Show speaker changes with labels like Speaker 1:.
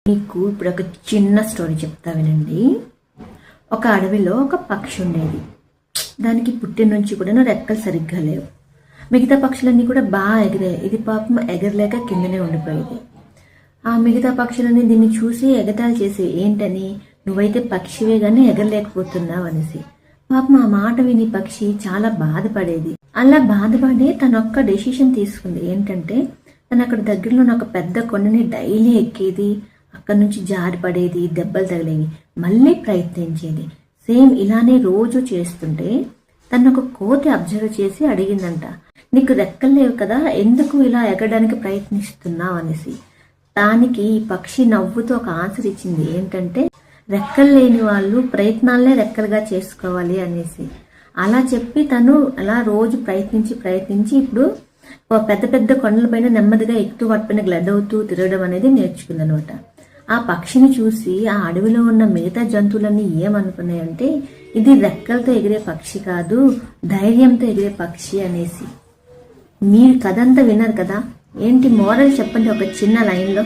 Speaker 1: మీకు ఇప్పుడు ఒక చిన్న స్టోరీ చెప్తా వినండి. ఒక అడవిలో ఒక పక్షి ఉండేది. దానికి పుట్టిన నుంచి కూడా రెక్కలు సరిగ్గా లేవు. మిగతా పక్షులన్నీ కూడా బాగా ఎగిరాయి. ఇది పాపం ఎగరలేక కిందనే ఉండిపోయేది. ఆ మిగతా పక్షులన్నీ దీన్ని చూసి ఎగతాళి చేసి, ఏంటని నువ్వైతే పక్షివే గానీ ఎగరలేకపోతున్నావు అనేసి. పాపం ఆ మాట విని పక్షి చాలా బాధపడేది. అలా బాధపడి తనొక్క డెసిషన్ తీసుకుంది. ఏంటంటే తను అక్కడ దగ్గరలో ఒక పెద్ద కొండని డైలీ ఎక్కేది, అక్కడి నుంచి జారి పడేది, దెబ్బలు తగిలేవి, మళ్ళీ ప్రయత్నించేది. సేమ్ ఇలానే రోజు చేస్తుంటే తను ఒక కోతి అబ్జర్వ్ చేసి అడిగిందంట, నీకు రెక్కలు లేవు కదా, ఎందుకు ఇలా ఎగరడానికి ప్రయత్నిస్తున్నావు అనేసి. దానికి ఈ పక్షి నవ్వుతూ ఒక ఆన్సర్ ఇచ్చింది. ఏంటంటే రెక్కలు లేని వాళ్ళు ప్రయత్నాలనే రెక్కలుగా చేసుకోవాలి అనేసి. అలా చెప్పి తను అలా రోజు ప్రయత్నించి ఇప్పుడు పెద్ద పెద్ద కొండలపైన నెమ్మదిగా ఎక్కుతూ వాటిపైన గ్లడ్ అవుతూ తిరగడం అనేది నేర్చుకుందనమాట. ఆ పక్షిని చూసి ఆ అడవిలో ఉన్న మిగతా జంతువులన్నీ ఏమనుకున్నాయంటే, ఇది రెక్కలతో ఎగిరే పక్షి కాదు, ధైర్యంతో ఎగిరే పక్షి అనేసి. మీరు కథంతా విన్నారు కదా, ఏంటి మోరల్ చెప్పండి ఒక చిన్న లైన్లో.